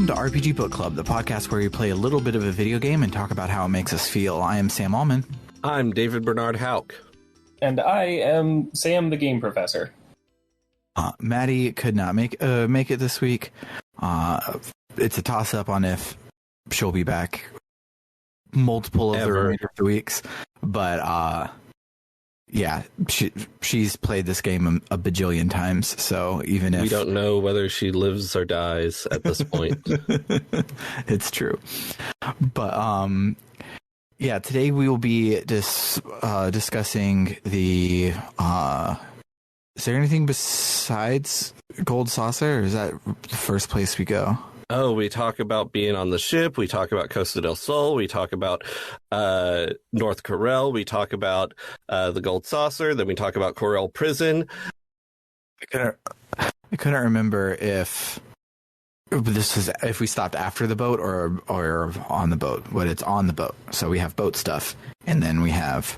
Welcome to RPG Book Club, the podcast where we play a little bit of a video game and talk about how it makes us feel. I am Sam Allman. I'm David Bernard Hauk. And I am Sam the Game Professor. Maddie could not make it this week. It's a toss-up on if she'll be back multiple of the remainder of the weeks. But yeah, she's played this game a bajillion times, so even if... We don't know whether she lives or dies at this point. It's true. But yeah, today we will be discussing the... is there anything besides Gold Saucer, or is that the first place we go? Oh, we talk about being on the ship. We talk about Costa del Sol. We talk about North Corel. We talk about the Gold Saucer. Then we talk about Corel Prison. I couldn't remember if we stopped after the boat or on the boat. But it's on the boat, so we have boat stuff, and then we have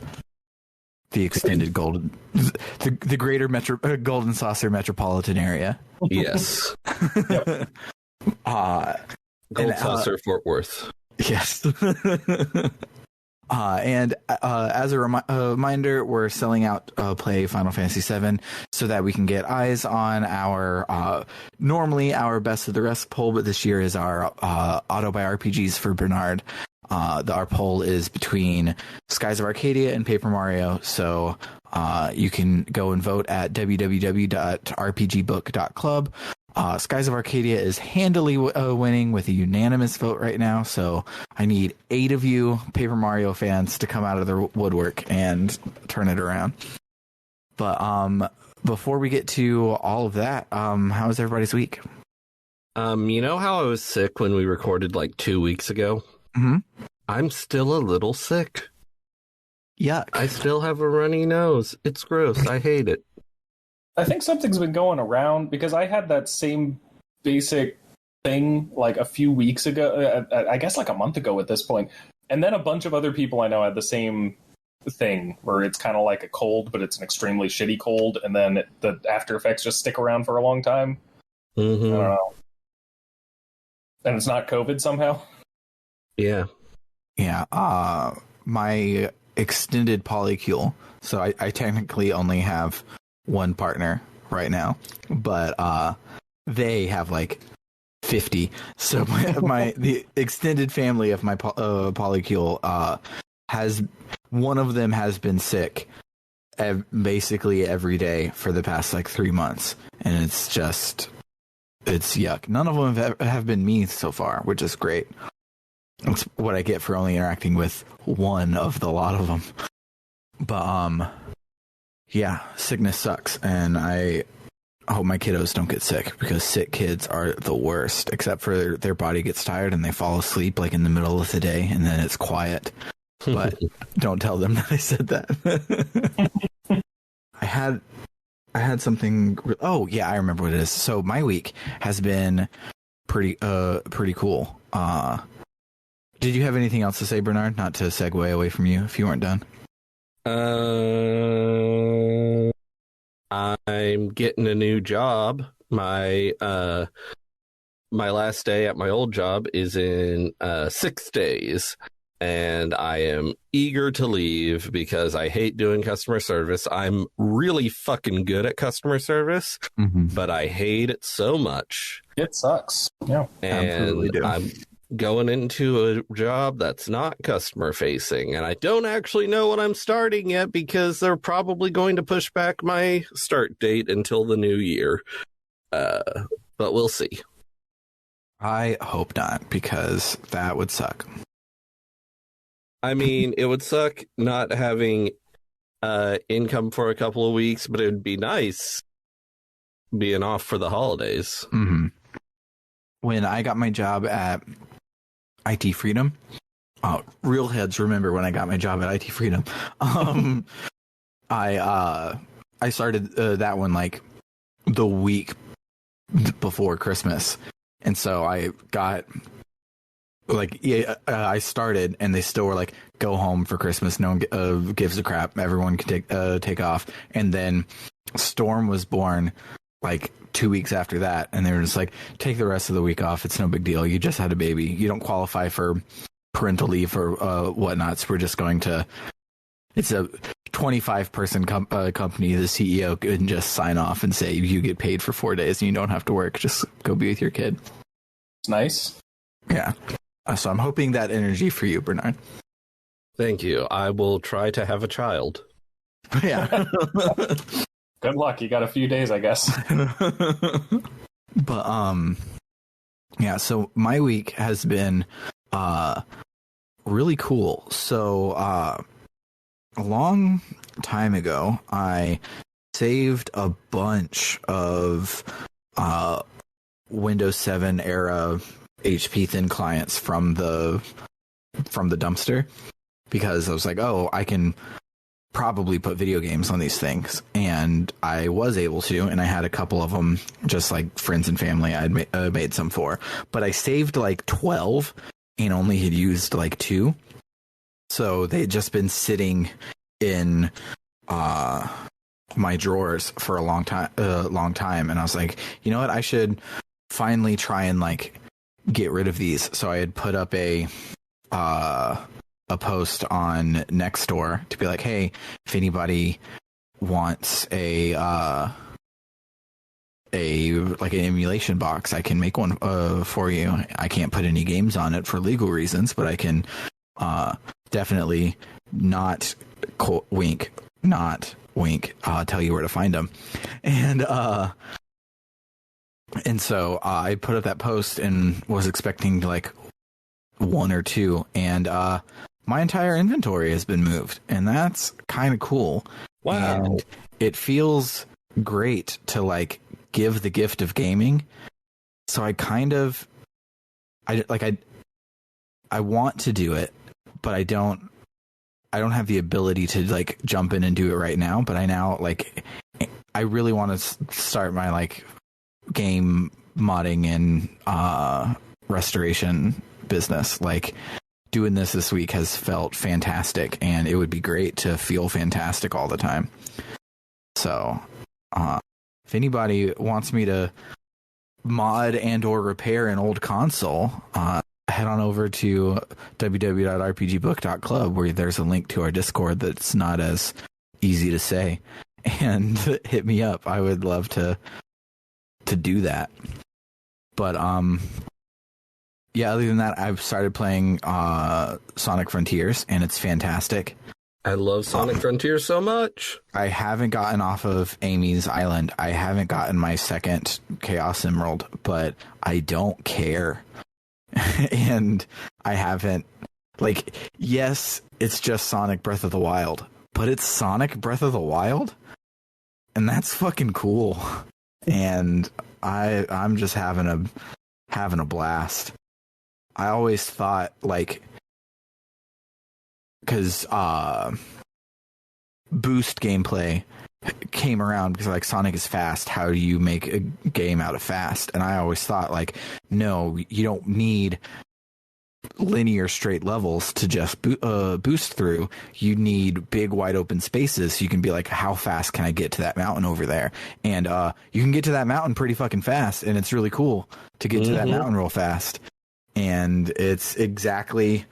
the extended the greater Golden Saucer metropolitan area. Yes. Yep. Gold Saucer, Fort Worth. Yes. And as a reminder, we're selling out play Final Fantasy VII so that we can get eyes on our normally our best of the rest poll, but this year is our auto buy RPGs for Bernard. Our poll is between Skies of Arcadia and Paper Mario, so you can go and vote at www.rpgbook.club. Skies of Arcadia is handily winning with a unanimous vote right now, so I need 8 of you Paper Mario fans to come out of the woodwork and turn it around. But before we get to all of that, how was everybody's week? You know how I was sick when we recorded like 2 weeks ago? Mm-hmm. I'm still a little sick. Yuck. I still have a runny nose. It's gross. I hate it. I think something's been going around because I had that same basic thing like a few weeks ago, I guess like a month ago at this point. And then a bunch of other people I know had the same thing where it's kind of like a cold, but it's an extremely shitty cold. And then the after effects just stick around for a long time. Mm-hmm. I don't know. And it's not COVID somehow. Yeah. Yeah. My extended polycule. So I technically only have one partner right now, but they have like 50. So the extended family of my polycule has one of them has been sick basically every day for the past like 3 months, and it's yuck. None of them have been me so far, which is great. That's what I get for only interacting with one of the lot of them. But yeah, sickness sucks, and I hope my kiddos don't get sick because sick kids are the worst, except for their body gets tired and they fall asleep like in the middle of the day, and then it's quiet. But don't tell them that I said that. I had something. Oh yeah, I remember what it is. So my week has been pretty cool. Did you have anything else to say, Bernard? Not to segue away from you if you weren't done. I'm getting a new job. My last day at my old job is in 6 days, and I am eager to leave because I hate doing customer service. I'm really fucking good at customer service, but I hate it so much. It sucks. Yeah, and absolutely do. I'm going into a job that's not customer facing, and I don't actually know when I'm starting yet because they're probably going to push back my start date until the new year. But we'll see. I hope not, because that would suck. I mean, it would suck not having income for a couple of weeks, but it would be nice being off for the holidays. Mm-hmm. When I got my job at IT Freedom, real heads remember when I got my job at IT Freedom. I started that one like the week before Christmas, and so I got I started, and they still were like, "Go home for Christmas. No one gives a crap. Everyone can take off." And then Storm was born like 2 weeks after that, and they were just like, take the rest of the week off. It's no big deal. You just had a baby. You don't qualify for parental leave or whatnot. So we're just going to. It's a 25-person company. The CEO can just sign off and say you get paid for 4 days and you don't have to work. Just go be with your kid. It's nice. Yeah. So I'm hoping that energy for you, Bernard. Thank you. I will try to have a child. Yeah. Good luck. You got a few days, I guess. But yeah, so my week has been really cool. So a long time ago, I saved a bunch of Windows 7 era HP thin clients from the dumpster, because I was like, oh, I can probably put video games on these things, and I was able to, and I had a couple of them, just like friends and family I'd made some for, but I saved like 12 and only had used like 2, so they had just been sitting in my drawers for a long time, and I was like, you know what, I should finally try and like get rid of these. So I had put up a post on Nextdoor to be like, hey, if anybody wants like an emulation box, I can make one for you. I can't put any games on it for legal reasons, but I can definitely not wink tell you where to find them. And so I put up that post and was expecting like 1 or 2, and my entire inventory has been moved, and that's kind of cool. Wow. And it feels great to like give the gift of gaming. So I want to do it, but I don't have the ability to like jump in and do it right now. But I really want to start my like game modding and restoration business. Like, doing this week has felt fantastic, and it would be great to feel fantastic all the time. So if anybody wants me to mod and or repair an old console, head on over to www.rpgbook.club, where there's a link to our Discord that's not as easy to say, and hit me up. I would love to do that. But yeah, other than that, I've started playing Sonic Frontiers, and it's fantastic. I love Sonic Frontiers so much. I haven't gotten off of Amy's Island. I haven't gotten my second Chaos Emerald, but I don't care. And I haven't, like, yes, it's just Sonic Breath of the Wild, but it's Sonic Breath of the Wild, and that's fucking cool. And I'm just having a blast. I always thought, like, because boost gameplay came around because, like, Sonic is fast. How do you make a game out of fast? And I always thought, like, no, you don't need linear straight levels to just boost through. You need big wide open spaces, so you can be like, how fast can I get to that mountain over there? And you can get to that mountain pretty fucking fast, and it's really cool to get to that mountain real fast. And it's exactly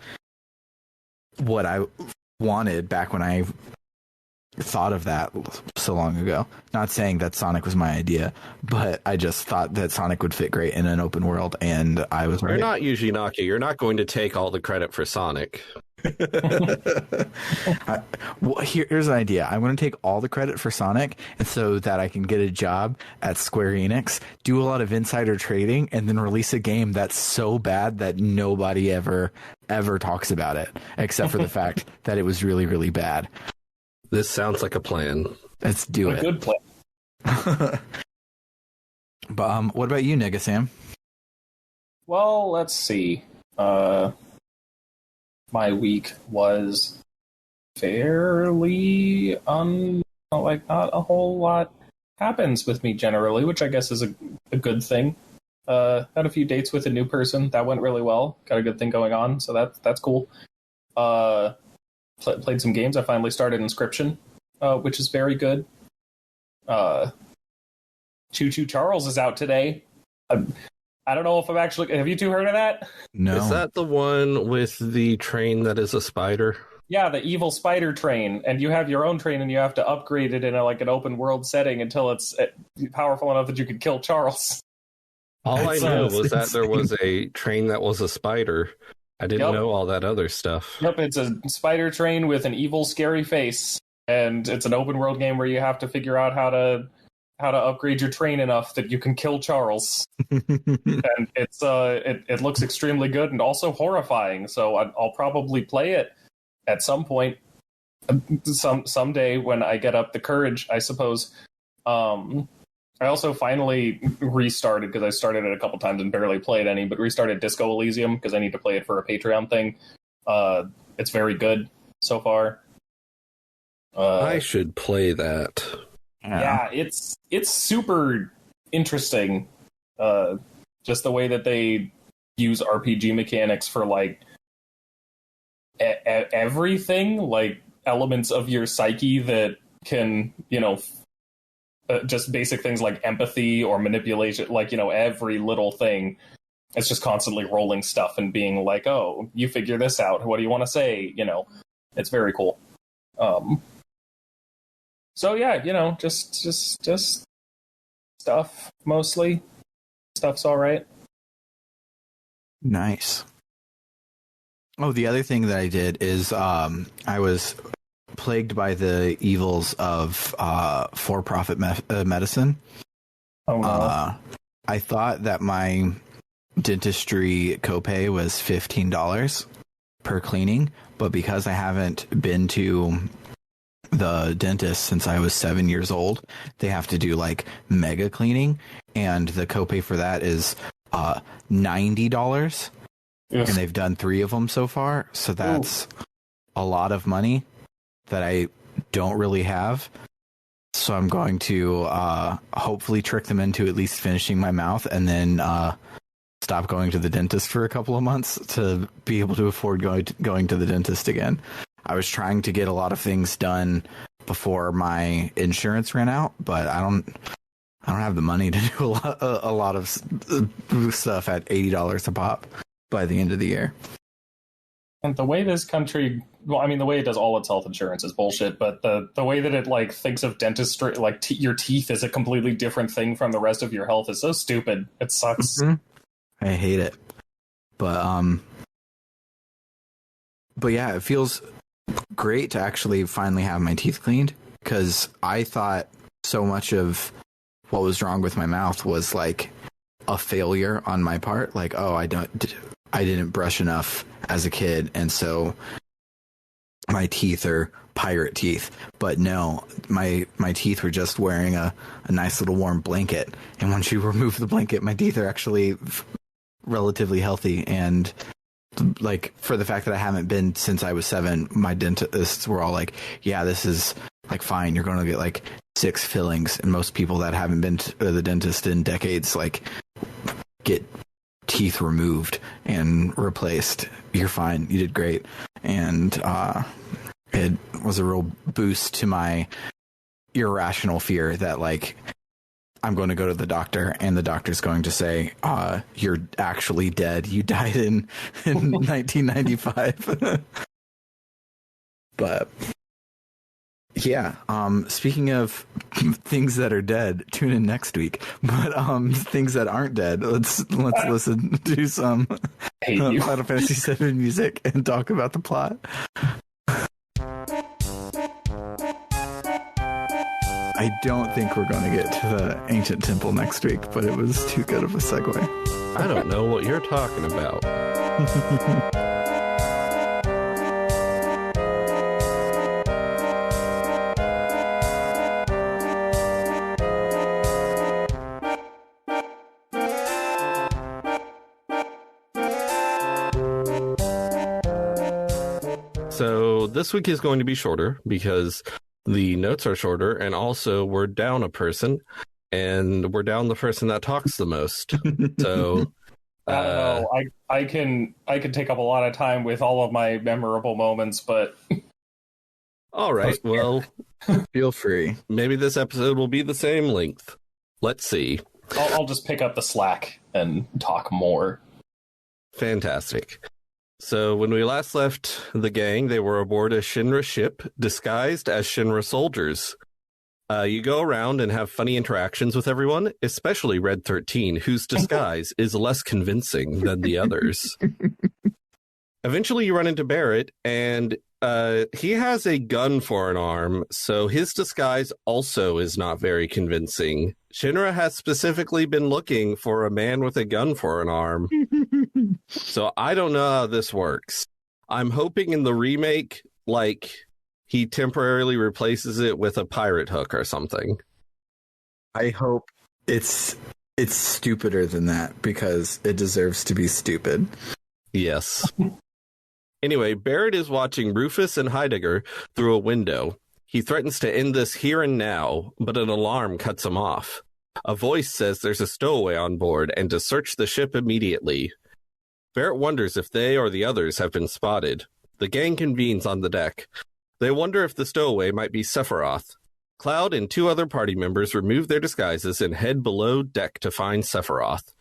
what I wanted back when I thought of that so long ago. Not saying that Sonic was my idea, but I just thought that Sonic would fit great in an open world, and I was right. You're not Yujinaki. You're not going to take all the credit for Sonic. Here's an idea. I'm going to take all the credit for Sonic, and so that I can get a job at Square Enix, do a lot of insider trading, and then release a game that's so bad that nobody ever talks about it, except for the fact that it was really, really bad. This sounds like a plan. Let's do it. A good plan. But what about you, Nigga Sam? Well, let's see. My week was fairly like, not a whole lot happens with me generally, which I guess is a good thing. Had a few dates with a new person that went really well. Got a good thing going on, so that's cool. Played some games. I finally started Inscription, which is very good. Choo Choo Charles is out today. I don't know if I'm actually... Have you two heard of that? No. Is that the one with the train that is a spider? Yeah, the evil spider train. And you have your own train and you have to upgrade it in an open world setting until it's powerful enough that you can kill Charles. All I know was that there was a train that was a spider. I didn't know all that other stuff. Yep, it's a spider train with an evil, scary face. And it's an open world game where you have to figure out how to upgrade your train enough that you can kill Charles. And it looks extremely good and also horrifying. So I'll probably play it at some point, someday when I get up the courage, I suppose. I also finally restarted, because I started it a couple times and barely played any, but restarted Disco Elysium because I need to play it for a Patreon thing. It's very good so far. I should play that. Yeah, it's super interesting. Just the way that they use RPG mechanics for everything, like elements of your psyche that can, just basic things like empathy or manipulation, every little thing. It's just constantly rolling stuff and being like, oh, you figure this out. What do you want to say? It's very cool. So yeah, just stuff mostly. Stuff's all right. Nice. Oh, the other thing that I did is I was plagued by the evils of for-profit medicine. Oh no. I thought that my dentistry copay was $15 per cleaning, but because I haven't been to the dentist since I was 7 years old, they have to do mega cleaning, and the copay for that is $90. Yes. And they've done 3 of them so far, so that's a lot of money that I don't really have. So I'm going to hopefully trick them into at least finishing my mouth, and then stop going to the dentist for a couple of months to be able to afford going to the dentist again. I was trying to get a lot of things done before my insurance ran out, but I don't have the money to do a lot of stuff at $80 a pop by the end of the year. And the way this country, the way it does all its health insurance is bullshit, but the way that it thinks of dentistry, your teeth is a completely different thing from the rest of your health is so stupid. It sucks. Mm-hmm. I hate it. But yeah, it feels great to actually finally have my teeth cleaned, because I thought so much of what was wrong with my mouth was a failure on my part. I didn't brush enough as a kid, and so my teeth are pirate teeth. But no, my teeth were just wearing a nice little warm blanket, and once you remove the blanket, my teeth are actually relatively healthy. And for the fact that I haven't been since I was 7, my dentists were all yeah, this is fine, you're going to get 6 fillings, and most people that haven't been to the dentist in decades get teeth removed and replaced. You're fine, you did great. And it was a real boost to my irrational fear that I'm going to go to the doctor, and the doctor's going to say, you're actually dead. You died in 1995. But yeah, speaking of things that are dead, tune in next week. But things that aren't dead, let's listen to some Final Fantasy VII music and talk about the plot. I don't think we're going to get to the ancient temple next week, but it was too good of a segue. I don't know what you're talking about. So this week is going to be shorter because the notes are shorter, and also we're down a person, and we're down the person that talks the most. So I don't know. I can take up a lot of time with all of my memorable moments, but all right, well, feel free. Maybe this episode will be the same length. let's see. I'll just pick up the slack and talk more. Fantastic. So when we last left the gang, they were aboard a Shinra ship disguised as Shinra soldiers. You go around and have funny interactions with everyone, especially Red 13, whose disguise is less convincing than the others. Eventually you run into Barrett, and he has a gun for an arm, so his disguise also is not very convincing. Shinra has specifically been looking for a man with a gun for an arm. So I don't know how this works. I'm hoping in the remake, like, he temporarily replaces it with a pirate hook or something. I hope it's stupider than that, because it deserves to be stupid. Yes. Anyway, Barrett is watching Rufus and Heidegger through a window. He threatens to end this here and now, but an alarm cuts him off. A voice says there's a stowaway on board and to search the ship immediately. Barrett wonders if they or the others have been spotted. The gang convenes on the deck. They wonder if the stowaway might be Sephiroth. Cloud and 2 other party members remove their disguises and head below deck to find Sephiroth.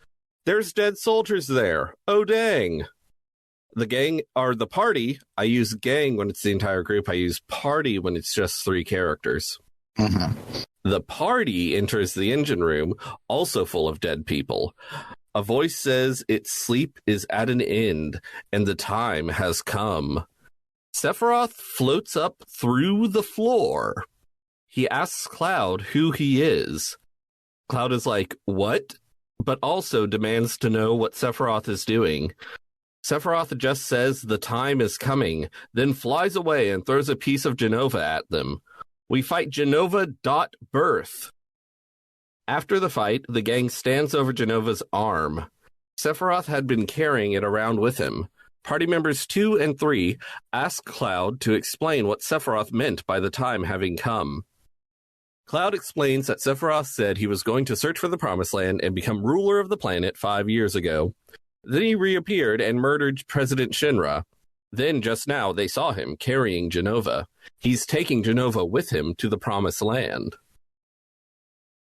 There's dead soldiers there. Oh, dang. The gang, or the party, I use gang when it's the entire group. I use party when it's just 3 characters. Mm-hmm. The party enters the engine room, also full of dead people. A voice says its sleep is at an end, and the time has come. Sephiroth floats up through the floor. He asks Cloud who he is. Cloud is like, what? But also demands to know what Sephiroth is doing. Sephiroth just says the time is coming, then flies away and throws a piece of Genova at them. We fight Genova.birth. After the fight, the gang stands over Genova's arm. Sephiroth had been carrying it around with him. Party members 2 and 3 ask Cloud to explain what Sephiroth meant by the time having come. Cloud explains that Sephiroth said he was going to search for the Promised Land and become ruler of the planet 5 years ago. Then he reappeared and murdered President Shinra. Then, just now, they saw him carrying Genova. He's taking Genova with him to the Promised Land.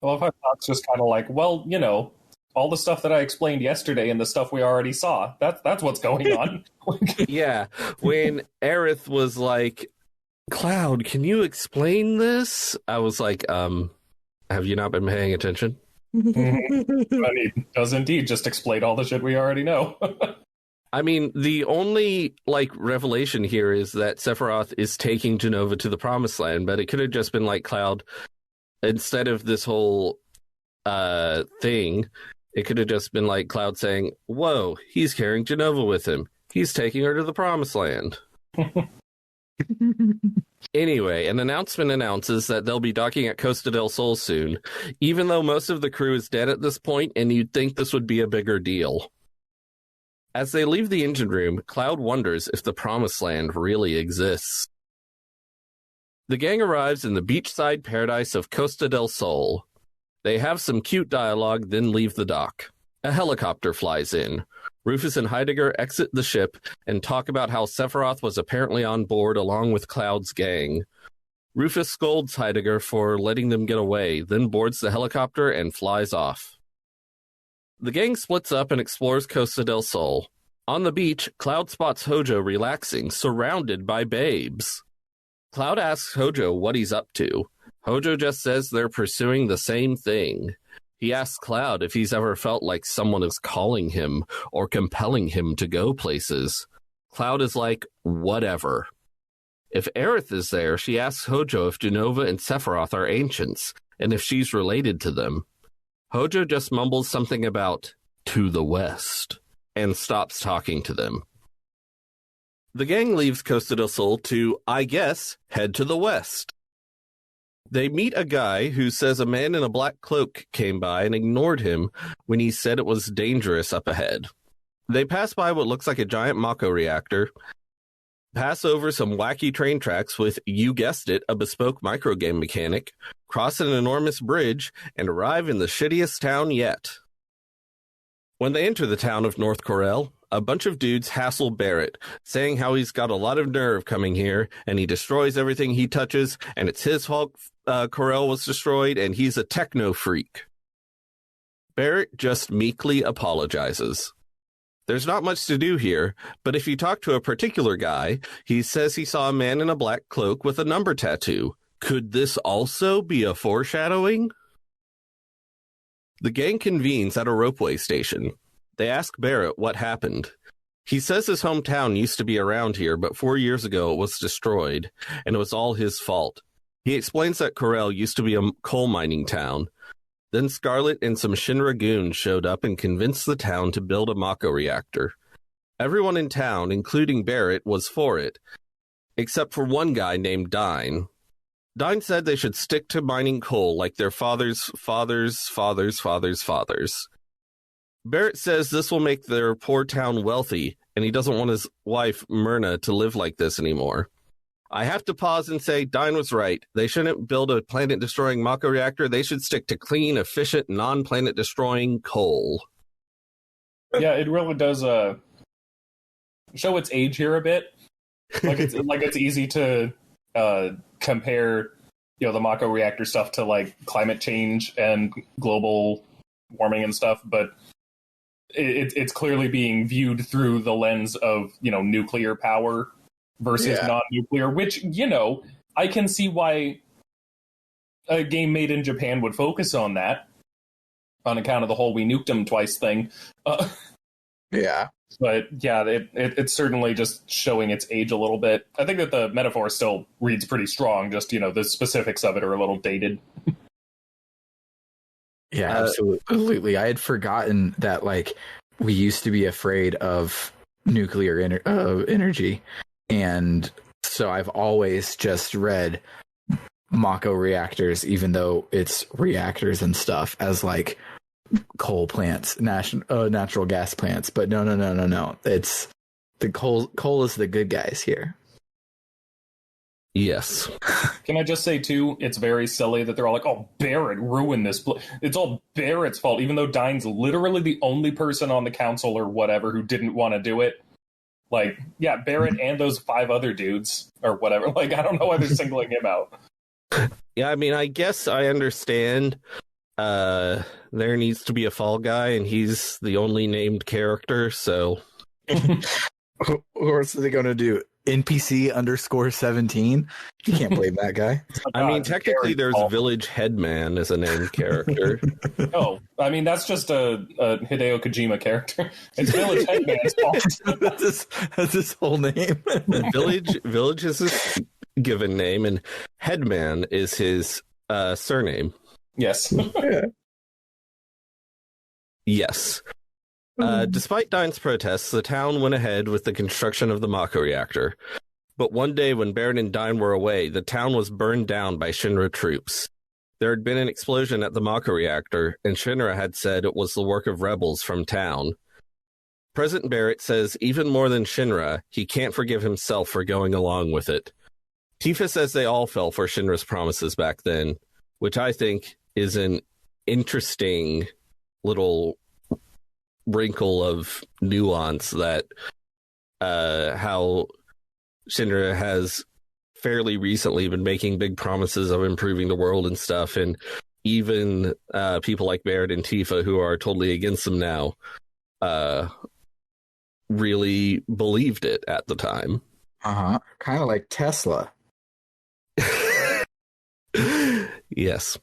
I love how Fox just kind of like, well, you know, all the stuff that I explained yesterday and the stuff we already saw. That's what's going on. Yeah, when Aerith was like, Cloud, can you explain this? I was like, have you not been paying attention? He does indeed just explain all the shit we already know. I mean, the only, revelation here is that Sephiroth is taking Genova to the Promised Land, but it could have just been like Cloud, instead of this whole thing, it could have just been like Cloud saying, whoa, he's carrying Genova with him. He's taking her to the Promised Land. Anyway, an announcement announces that they'll be docking at Costa del Sol soon, even though most of the crew is dead at this point, and you'd think this would be a bigger deal. As they leave the engine room, Cloud wonders if the Promised Land really exists. The gang arrives in the beachside paradise of Costa del Sol. They have some cute dialogue, then leave the dock. A helicopter flies in. Rufus and Heidegger exit the ship and talk about how Sephiroth was apparently on board along with Cloud's gang. Rufus scolds Heidegger for letting them get away, then boards the helicopter and flies off. The gang splits up and explores Costa del Sol. On the beach, Cloud spots Hojo relaxing, surrounded by babes. Cloud asks Hojo what he's up to. Hojo just says they're pursuing the same thing. He asks Cloud if he's ever felt like someone is calling him or compelling him to go places. Cloud is like, whatever. If Aerith is there, she asks Hojo if Genova and Sephiroth are ancients, and if she's related to them. Hojo just mumbles something about, to the west, and stops talking to them. The gang leaves Costa del Sol to, I guess, head to the west. They meet a guy who says a man in a black cloak came by and ignored him when he said it was dangerous up ahead. They pass by what looks like a giant Mako reactor, pass over some wacky train tracks with, you guessed it, a bespoke microgame mechanic, cross an enormous bridge, and arrive in the shittiest town yet. When they enter the town of North Corel, a bunch of dudes hassle Barrett, saying how he's got a lot of nerve coming here, and he destroys everything he touches, and it's his fault Corel was destroyed, and he's a techno freak. Barrett just meekly apologizes. There's not much to do here, but if you talk to a particular guy, he says he saw a man in a black cloak with a number tattoo. Could this also be a foreshadowing? The gang convenes at a ropeway station. They ask Barrett what happened. He says his hometown used to be around here, but 4 years ago it was destroyed, and it was all his fault. He explains that Corel used to be a coal mining town. Then Scarlet and some Shinra goons showed up and convinced the town to build a Mako reactor. Everyone in town, including Barrett, was for it, except for one guy named Dine. Dine said they should stick to mining coal like their fathers' fathers' fathers'. Barrett says this will make their poor town wealthy, and he doesn't want his wife, Myrna, to live like this anymore. I have to pause and say Dine was right. They shouldn't build a planet-destroying Mako reactor. They should stick to clean, efficient, non-planet-destroying coal. Yeah, it really does show its age here a bit. Like it's easy to compare, the Mako reactor stuff to like climate change and global warming and stuff, but it's clearly being viewed through the lens of nuclear power versus non-nuclear, which I can see why a game made in Japan would focus on that on account of the whole "we nuked them twice" thing. Yeah. But yeah, it's certainly just showing its age a little bit. I think that the metaphor still reads pretty strong. Just the specifics of it are a little dated. Yeah, absolutely. I had forgotten that we used to be afraid of nuclear energy, and so I've always just read Mako reactors, even though it's reactors and stuff, as coal plants, natural gas plants. But no. It's the coal is the good guys here. Yes. Can I just say, too, it's very silly that they're all like, oh, Barrett ruined this. It's all Barrett's fault, even though Dine's literally the only person on the council or whatever who didn't want to do it. Barrett and those 5 other dudes or whatever. I don't know why they're singling him out. Yeah, I mean, I guess I understand there needs to be a fall guy, and he's the only named character, so... Or else are they going to do NPC_17? You can't blame that guy. I mean, technically, there's a village headman as a named character. Oh, I mean, that's just a Hideo Kojima character. It's village headman's fault. That's his whole name. Village is his given name, and headman is his surname. Yes. Yes. Despite Dine's protests, the town went ahead with the construction of the Mako reactor. But one day when Barrett and Dine were away, the town was burned down by Shinra troops. There had been an explosion at the Mako reactor, and Shinra had said it was the work of rebels from town. President Barrett says even more than Shinra, he can't forgive himself for going along with it. Tifa says they all fell for Shinra's promises back then, which I think is an interesting little wrinkle of nuance that how Shinra has fairly recently been making big promises of improving the world and stuff, and even people like Barrett and Tifa, who are totally against them now, really believed it at the time. Kind of like Tesla. Yes.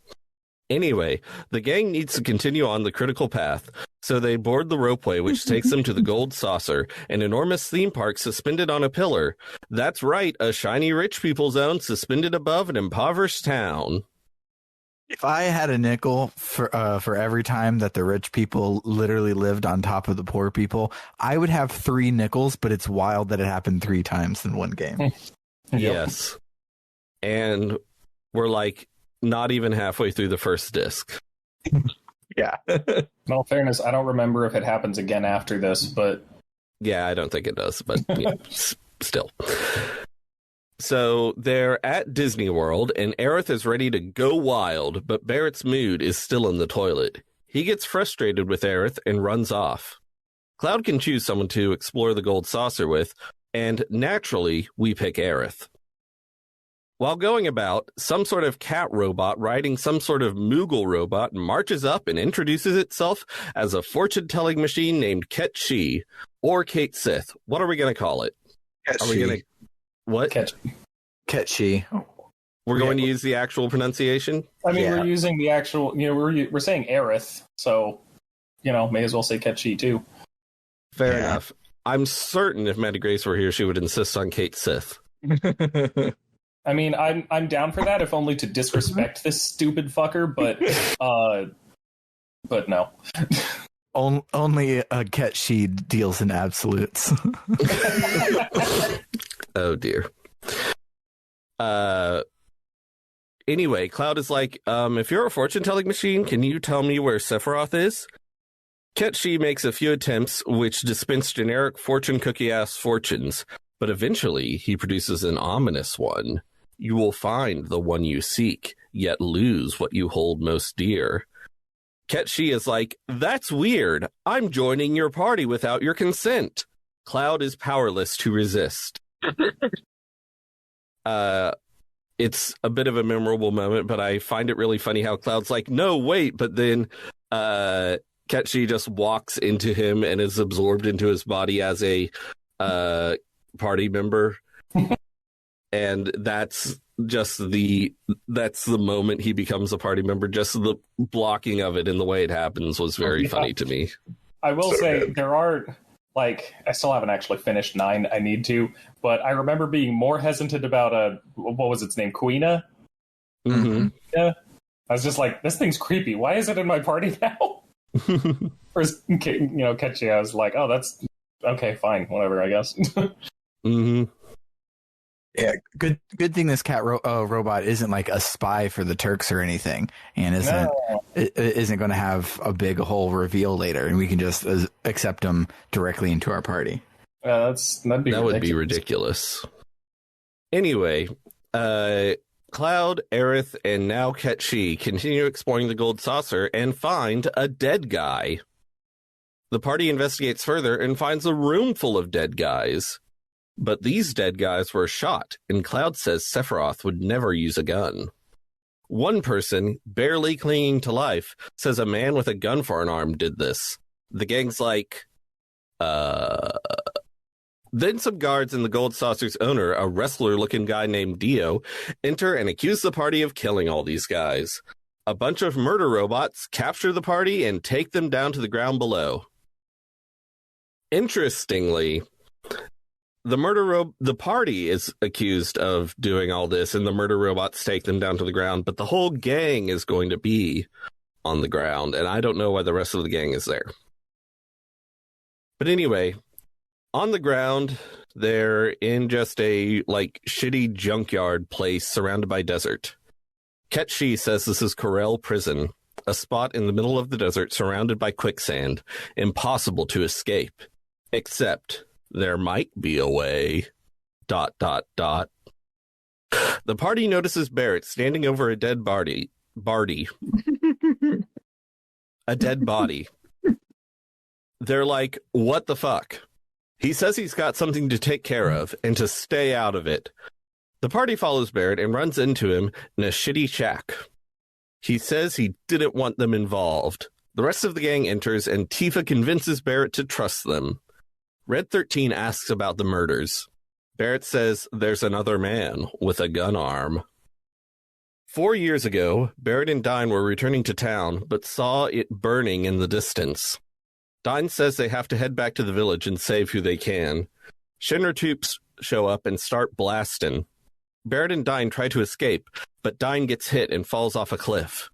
Anyway, the gang needs to continue on the critical path, so they board the ropeway, which takes them to the Gold Saucer, an enormous theme park suspended on a pillar. That's right, a shiny rich people zone suspended above an impoverished town. If I had a nickel for every time that the rich people literally lived on top of the poor people, I would have 3 nickels, but it's wild that it happened 3 times in one game. Yes. And we're not even halfway through the first disc. Yeah. In all fairness, I don't remember if it happens again after this, but... Yeah, I don't think it does, but still. So they're at Disney World, and Aerith is ready to go wild, but Barrett's mood is still in the toilet. He gets frustrated with Aerith and runs off. Cloud can choose someone to explore the Gold Saucer with, and naturally, we pick Aerith. While going about, some sort of cat robot riding some sort of Moogle robot marches up and introduces itself as a fortune-telling machine named Ket Shi, or Kate Sith. What are we going to call it? Ket Are we going to... What? Ket Shi. We're going to use the actual pronunciation? I mean, we're using the actual, we're saying Aerith, so, may as well say Ket Shi, too. Fair enough. I'm certain if Maddie Grace were here, she would insist on Kate Sith. I mean, I'm down for that, if only to disrespect this stupid fucker, but no. Only a Ket Shi deals in absolutes. Oh dear. Anyway, Cloud is like, if you're a fortune-telling machine, can you tell me where Sephiroth is? Ket Shi makes a few attempts which dispense generic fortune cookie-ass fortunes, but eventually he produces an ominous one. You will find the one you seek, yet lose what you hold most dear. Ket Shi is like, that's weird. I'm joining your party without your consent. Cloud is powerless to resist. It's a bit of a memorable moment, but I find it really funny how Cloud's like, no, wait, but then Ket Shi just walks into him and is absorbed into his body as a party member. And that's the moment he becomes a party member. Just the blocking of it and the way it happens was very funny to me. I will say there are, I still haven't actually finished 9. I need to, but I remember being more hesitant about what was its name, Quina? Mm-hmm. Yeah. I was just like, this thing's creepy. Why is it in my party now? First, Ket Shi, I was like, oh, that's okay, fine, whatever, I guess. Mm-hmm. Yeah, good thing this cat robot isn't like a spy for the Turks or anything, and isn't going to have a big whole reveal later, and we can just accept him directly into our party. That would be ridiculous. Anyway, Cloud, Aerith, and now Ket Shi continue exploring the gold saucer and find a dead guy. The party investigates further and finds a room full of dead guys. But these dead guys were shot, and Cloud says Sephiroth would never use a gun. One person, barely clinging to life, says a man with a gun for an arm did this. The gang's like, Then some guards and the gold saucer's owner, a wrestler-looking guy named Dio, enter and accuse the party of killing all these guys. A bunch of murder robots capture the party and take them down to the ground below. Interestingly, the party is accused of doing all this, and the murder robots take them down to the ground, but the whole gang is going to be on the ground, and I don't know why the rest of the gang is there. But anyway, on the ground, they're in just a, shitty junkyard place surrounded by desert. Ket Shi says this is Corel Prison, a spot in the middle of the desert surrounded by quicksand, impossible to escape. Except there might be a way. ... The party notices Barrett standing over a dead body. A dead body. They're like, what the fuck? He says he's got something to take care of and to stay out of it. The party follows Barrett and runs into him in a shitty shack. He says he didn't want them involved. The rest of the gang enters and Tifa convinces Barrett to trust them. Red 13 asks about the murders. Barrett says there's another man with a gun arm. 4 years ago, Barrett and Dine were returning to town, but saw it burning in the distance. Dine says they have to head back to the village and save who they can. Shinra troops show up and start blasting. Barrett and Dine try to escape, but Dine gets hit and falls off a cliff.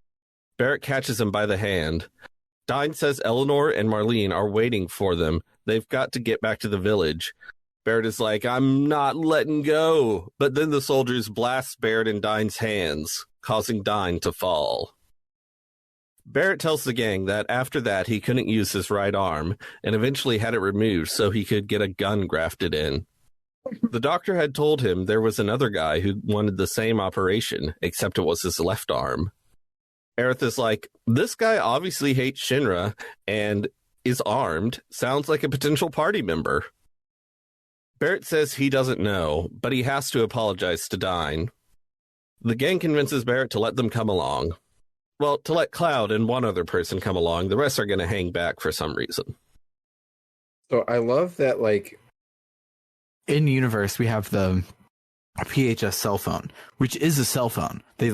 Barrett catches him by the hand. Dine says Eleanor and Marlene are waiting for them. They've got to get back to the village. Barrett is like, I'm not letting go. But then the soldiers blast Barrett in Dine's hands, causing Dine to fall. Barrett tells the gang that after that he couldn't use his right arm, and eventually had it removed so he could get a gun grafted in. The doctor had told him there was another guy who wanted the same operation, except it was his left arm. Aerith is like, this guy obviously hates Shinra and is armed, sounds like a potential party member. Barrett says he doesn't know, but he has to apologize to Dine. The gang convinces Barrett to let them come along. Well, to let Cloud and one other person come along. The rest are going to hang back for some reason. So I love that, like, in universe, we have the PHS cell phone, which is a cell phone. They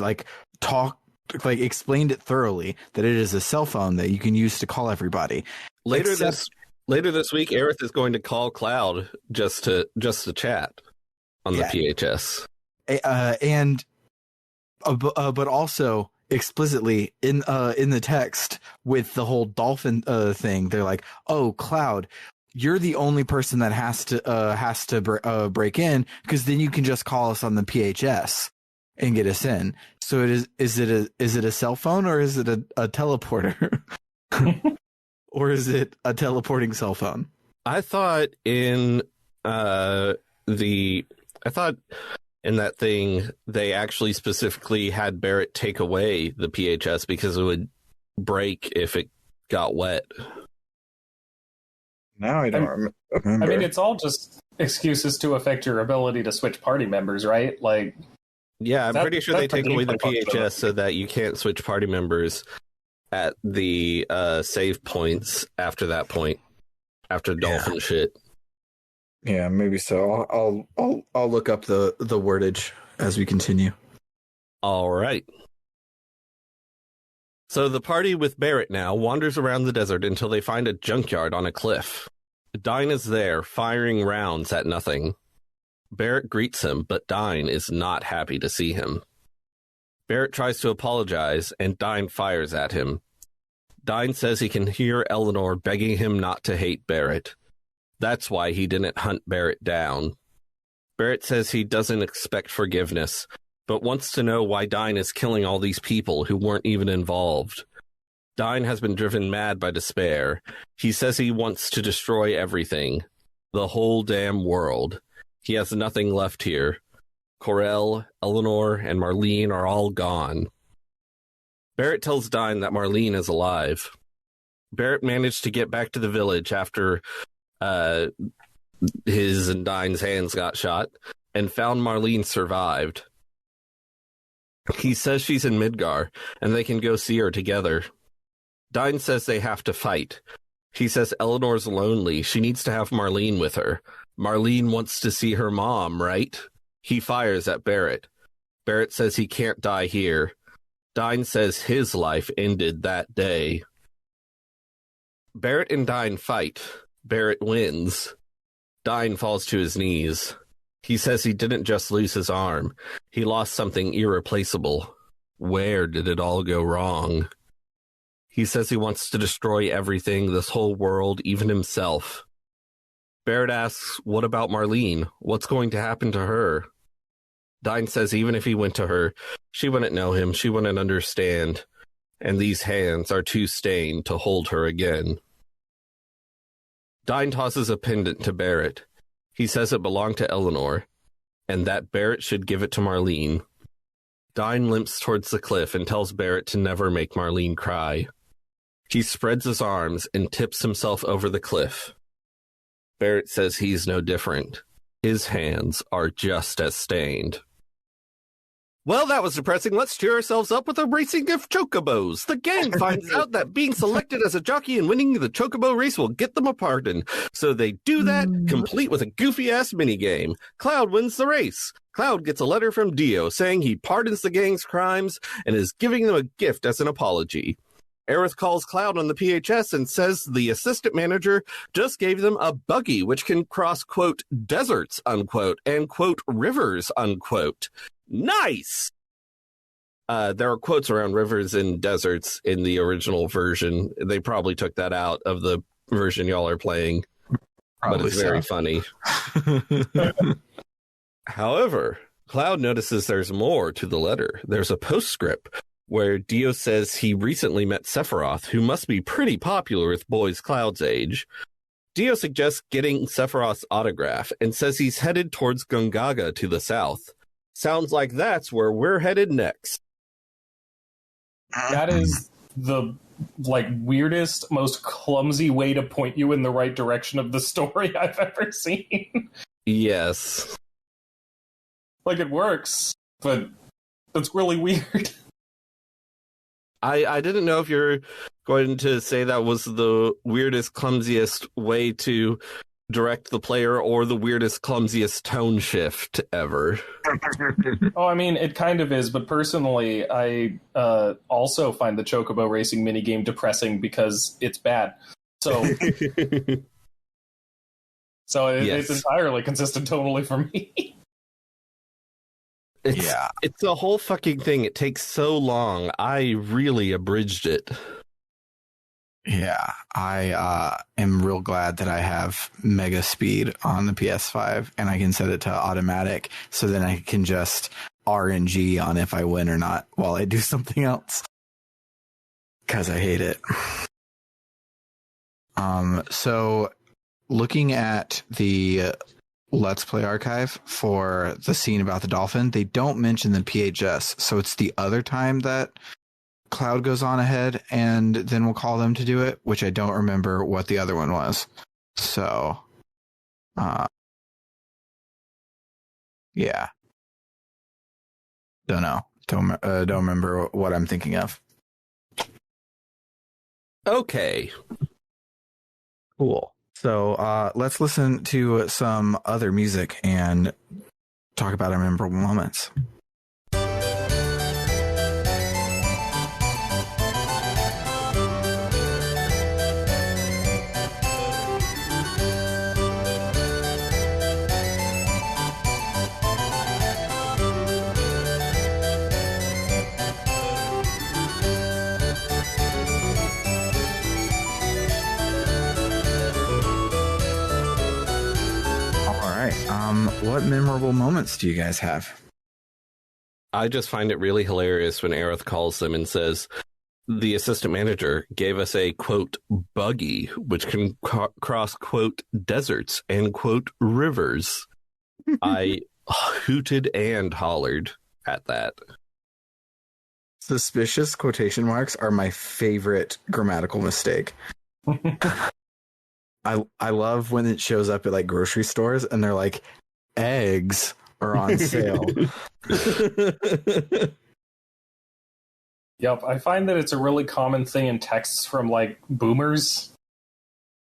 explained it thoroughly that it is a cell phone that you can use to call everybody. Later this week, Aerith is going to call Cloud just to chat on the PHS. But also explicitly in the text with the whole dolphin thing, they're like, "Oh, Cloud, you're the only person that has to break in, because then you can just call us on the PHS and get us in." So is it a cell phone, or is it a teleporter? Or is it a teleporting cell phone? I thought in that thing they actually specifically had Barrett take away the PHS because it would break if it got wet. Now I don't remember. I mean, it's all just excuses to affect your ability to switch party members, right? Like, yeah, I'm pretty sure they take away the PHS so that you can't switch party members at the save points after that point, after dolphin shit. Yeah, maybe so. I'll look up the wordage as we continue. All right. So the party with Barrett now wanders around the desert until they find a junkyard on a cliff. Dine is there, firing rounds at nothing. Barrett greets him, but Dine is not happy to see him. Barrett tries to apologize, and Dine fires at him. Dine says he can hear Eleanor begging him not to hate Barrett. That's why he didn't hunt Barrett down. Barrett says he doesn't expect forgiveness, but wants to know why Dine is killing all these people who weren't even involved. Dine has been driven mad by despair. He says he wants to destroy everything. The whole damn world. He has nothing left here. Corel, Eleanor, and Marlene are all gone. Barrett tells Dine that Marlene is alive. Barrett managed to get back to the village after his and Dine's hands got shot, and found Marlene survived. He says she's in Midgar, and they can go see her together. Dine says they have to fight. He says Eleanor's lonely. She needs to have Marlene with her. Marlene wants to see her mom, right? He fires at Barrett. Barrett says he can't die here. Dine says his life ended that day. Barrett and Dine fight. Barrett wins. Dine falls to his knees. He says he didn't just lose his arm. He lost something irreplaceable. Where did it all go wrong? He says he wants to destroy everything, this whole world, even himself. Barrett asks, what about Marlene? What's going to happen to her? Dine says even if he went to her, she wouldn't know him, she wouldn't understand, and these hands are too stained to hold her again. Dine tosses a pendant to Barrett. He says it belonged to Eleanor, and that Barrett should give it to Marlene. Dine limps towards the cliff and tells Barrett to never make Marlene cry. He spreads his arms and tips himself over the cliff. Barrett says he's no different. His hands are just as stained. Well, that was depressing. Let's cheer ourselves up with a racing of chocobos. The gang finds out that being selected as a jockey and winning the chocobo race will get them a pardon. So they do that, complete with a goofy-ass minigame. Cloud wins the race. Cloud gets a letter from Dio saying he pardons the gang's crimes and is giving them a gift as an apology. Aerith calls Cloud on the PHS and says the assistant manager just gave them a buggy which can cross, quote, deserts, unquote, and, quote, rivers, unquote. Nice! There are quotes around rivers and deserts in the original version. They probably took that out of the version y'all are playing, but it's very funny. However, Cloud notices there's more to the letter. There's a postscript where Dio says he recently met Sephiroth, who must be pretty popular with boys Cloud's age. Dio suggests getting Sephiroth's autograph and says he's headed towards Gongaga to the south. Sounds like that's where we're headed next. That is the weirdest, most clumsy way to point you in the right direction of the story I've ever seen. Yes. It works, but That's really weird. I didn't know if you're going to say that was the weirdest, clumsiest way to direct the player or the weirdest, clumsiest tone shift ever. Oh, I mean, it kind of is, but personally, I also find the Chocobo Racing minigame depressing because it's bad. So, it's entirely consistent tonally for me. It's a whole fucking thing. It takes so long. I really abridged it. Yeah, I am real glad that I have Mega Speed on the PS5 and I can set it to automatic so then I can just RNG on if I win or not while I do something else. Because I hate it. So looking at the Let's Play archive for the scene about the dolphin, they don't mention the PHS. So it's the other time that Cloud goes on ahead and then we'll call them to do it, which I don't remember what the other one was. So, yeah. Don't know. Don't remember what I'm thinking of. Okay. Cool. So let's listen to some other music and talk about our memorable moments. What memorable moments do you guys have? I just find it really hilarious when Aerith calls them and says, the assistant manager gave us a, quote, buggy, which can cross, quote, deserts and, quote, rivers. I hooted and hollered at that. Suspicious quotation marks are my favorite grammatical mistake. I love when it shows up at like grocery stores and they're like, eggs are on sale. Yep, I find that it's a really common thing in texts from like boomers.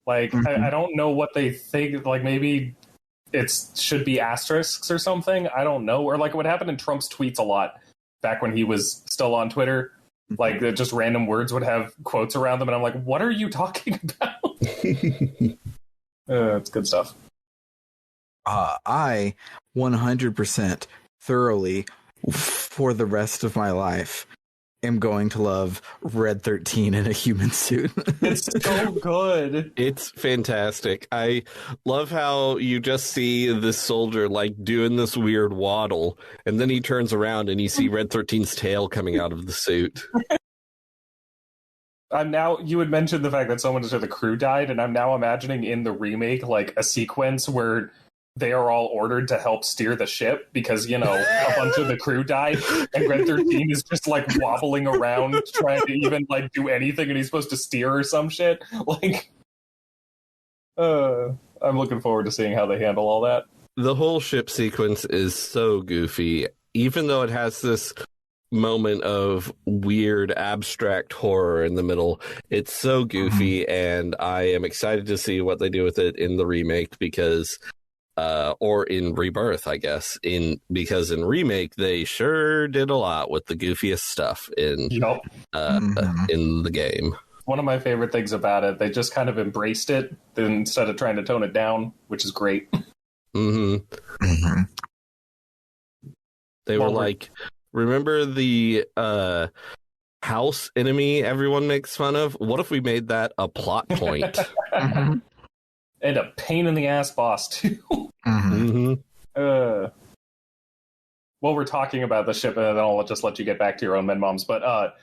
Like, I don't know what they think. Like, maybe it should be asterisks or something. I don't know. Or like what happened in Trump's tweets a lot back when he was still on Twitter. Like, just random words would have quotes around them, and I'm like, what are you talking about? It's good stuff. I 100% thoroughly for the rest of my life am going to love Red 13 in a human suit. It's so good. It's fantastic. I love how you just see this soldier like doing this weird waddle, and then he turns around and you see Red 13's tail coming out of the suit. You had mentioned the fact that so much of the crew died, and I'm now imagining in the remake like a sequence where they are all ordered to help steer the ship because, you know, a bunch of the crew died, and Red 13 is just like wobbling around trying to even like do anything, and he's supposed to steer or some shit. Like, I'm looking forward to seeing how they handle all that. The whole ship sequence is so goofy, even though it has this moment of weird abstract horror in the middle. It's so goofy, and I am excited to see what they do with it in the remake because or in Rebirth, I guess, because in Remake they sure did a lot with the goofiest stuff in in the game. One of my favorite things about it, they just kind of embraced it instead of trying to tone it down, which is great. They were like, remember the house enemy everyone makes fun of? What if we made that a plot point? And a pain in the ass boss, too. Well, we're talking about the ship, and then I'll just let you get back to your own men moms. But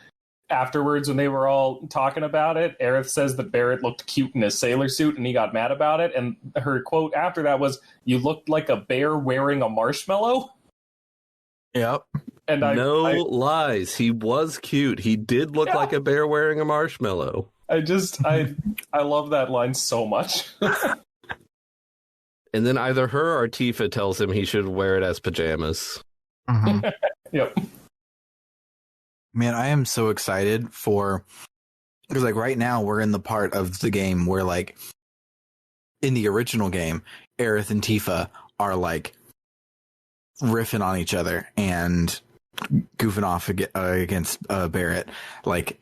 afterwards, when they were all talking about it, Aerith says that Barrett looked cute in his sailor suit, and he got mad about it. And her quote after that was, "You looked like a bear wearing a marshmallow." Yep. And no lies. He was cute. He did look like a bear wearing a marshmallow. I love that line so much. And then either her or Tifa tells him he should wear it as pajamas. Yep. Man, I am so excited because like right now we're in the part of the game where like in the original game, Aerith and Tifa are like riffing on each other and goofing off against Barrett. Like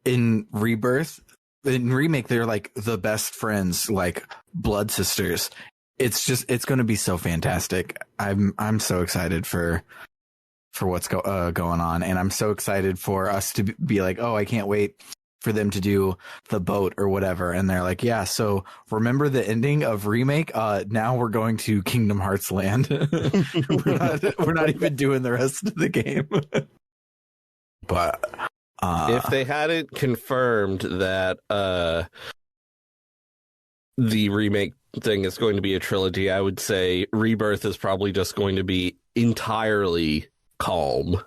in Rebirth, in Remake, they're like the best friends, like blood sisters. It's going to be so fantastic. I'm so excited for what's going on, and I'm so excited for us to be like, oh, I can't wait for them to do the boat or whatever. And they're like, yeah, so remember the ending of Remake? Now we're going to Kingdom Hearts land. we're not even doing the rest of the game. But if they hadn't confirmed that the remake thing is going to be a trilogy, I would say Rebirth is probably just going to be entirely calm.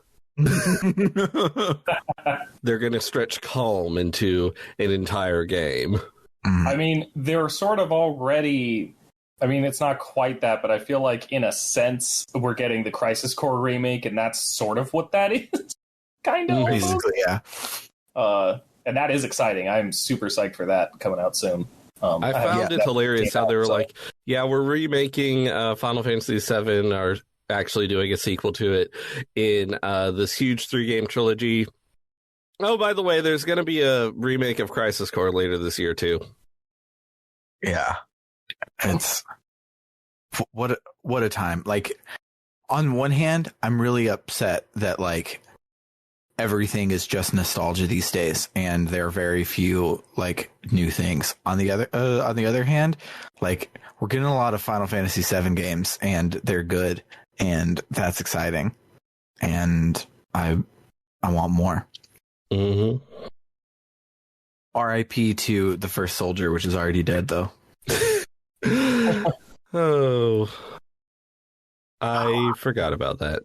They're going to stretch calm into an entire game. I mean, they're sort of already... I mean, it's not quite that, but I feel like in a sense we're getting the Crisis Core remake, and that's sort of what that is. Kind of. Basically, yeah. And that is exciting. I'm super psyched for that coming out soon. I found it hilarious how they were like, yeah, we're remaking Final Fantasy VII, or actually doing a sequel to it in this huge 3-game trilogy. Oh, by the way, there's going to be a remake of Crisis Core later this year, too. Yeah. It's... What a time. Like, on one hand, I'm really upset that, like, everything is just nostalgia these days, and there are very few like new things. On the other hand, like we're getting a lot of Final Fantasy VII games, and they're good, and that's exciting. And I want more. Mm-hmm. R.I.P. to the first soldier, which is already dead, though. Oh. I forgot about that.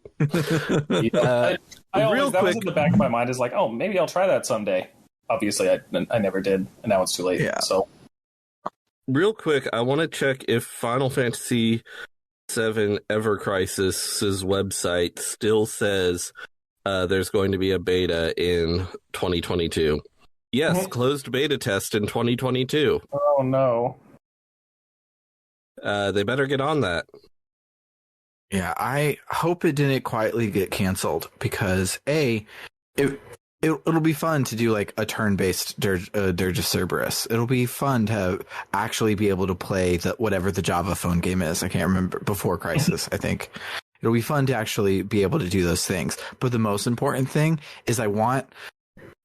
I always, that was in the back of my mind, is like, oh, maybe I'll try that someday. Obviously, I never did, and now it's too late. Yeah. So, real quick, I want to check if Final Fantasy VII Ever Crisis's website still says there's going to be a beta in 2022. Yes, closed beta test in 2022. Oh no. They better get on that. Yeah, I hope it didn't quietly get canceled, because it'll be fun to do like a turn-based Dirge of Cerberus. It'll be fun to actually be able to play whatever the Java phone game is. I can't remember, Before Crisis, I think. It'll be fun to actually be able to do those things. But the most important thing is I want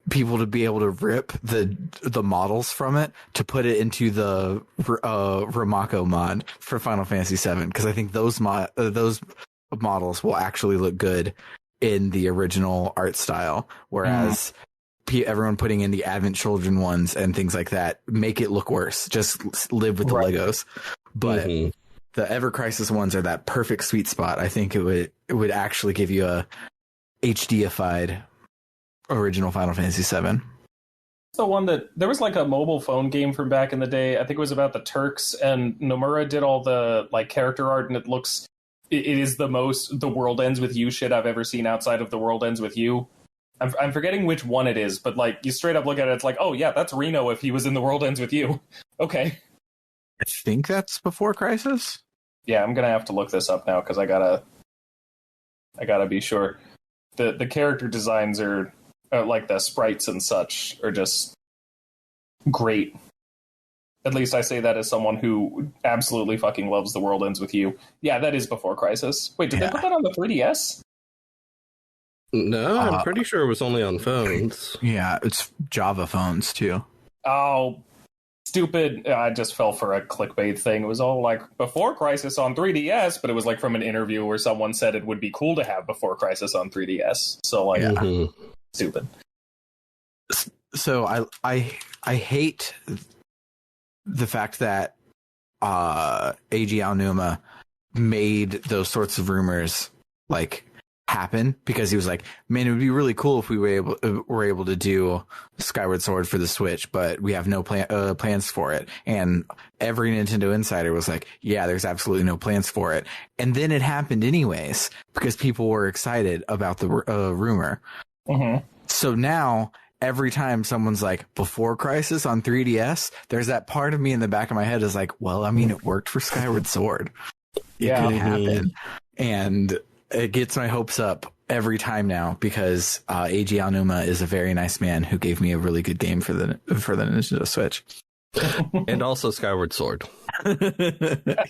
people to be able to rip the models from it to put it into the Ramako mod for Final Fantasy VII, because I think those models will actually look good in the original art style, whereas everyone putting in the Advent Children ones and things like that make it look worse. Just live with the Legos. But the Ever Crisis ones are that perfect sweet spot. I think it would actually give you a HDified original Final Fantasy VII. The one that there was like a mobile phone game from back in the day. I think it was about the Turks, and Nomura did all the like character art, and it is the most The World Ends With You shit I've ever seen outside of The World Ends With You. I'm forgetting which one it is, but like you straight up look at it, it's like, oh yeah, that's Reno if he was in The World Ends With You. Okay. I think that's Before Crisis. Yeah, I'm gonna have to look this up now, because I gotta be sure. The character designs are like the sprites and such are just great. At least I say that as someone who absolutely fucking loves The World Ends With You. Yeah, that is Before Crisis. Wait, did they put that on the 3DS? No, I'm pretty sure it was only on phones. Yeah, it's Java phones too. Oh, stupid. I just fell for a clickbait thing. It was all like Before Crisis on 3DS, but it was like from an interview where someone said it would be cool to have Before Crisis on 3DS. So like, stupid. So I hate the fact that Eiji Aonuma made those sorts of rumors like happen, because he was like, man, it would be really cool if we were able to do Skyward Sword for the Switch, but we have no plans for it. And every Nintendo insider was like, yeah, there's absolutely no plans for it. And then it happened anyways, because people were excited about the rumor. So now every time someone's like before Crisis on 3DS, there's that part of me in the back of my head is like, well, I mean, it worked for Skyward Sword. It could happen. And it gets my hopes up every time now because Eiji Aonuma is a very nice man who gave me a really good game for the Nintendo Switch. And also Skyward Sword.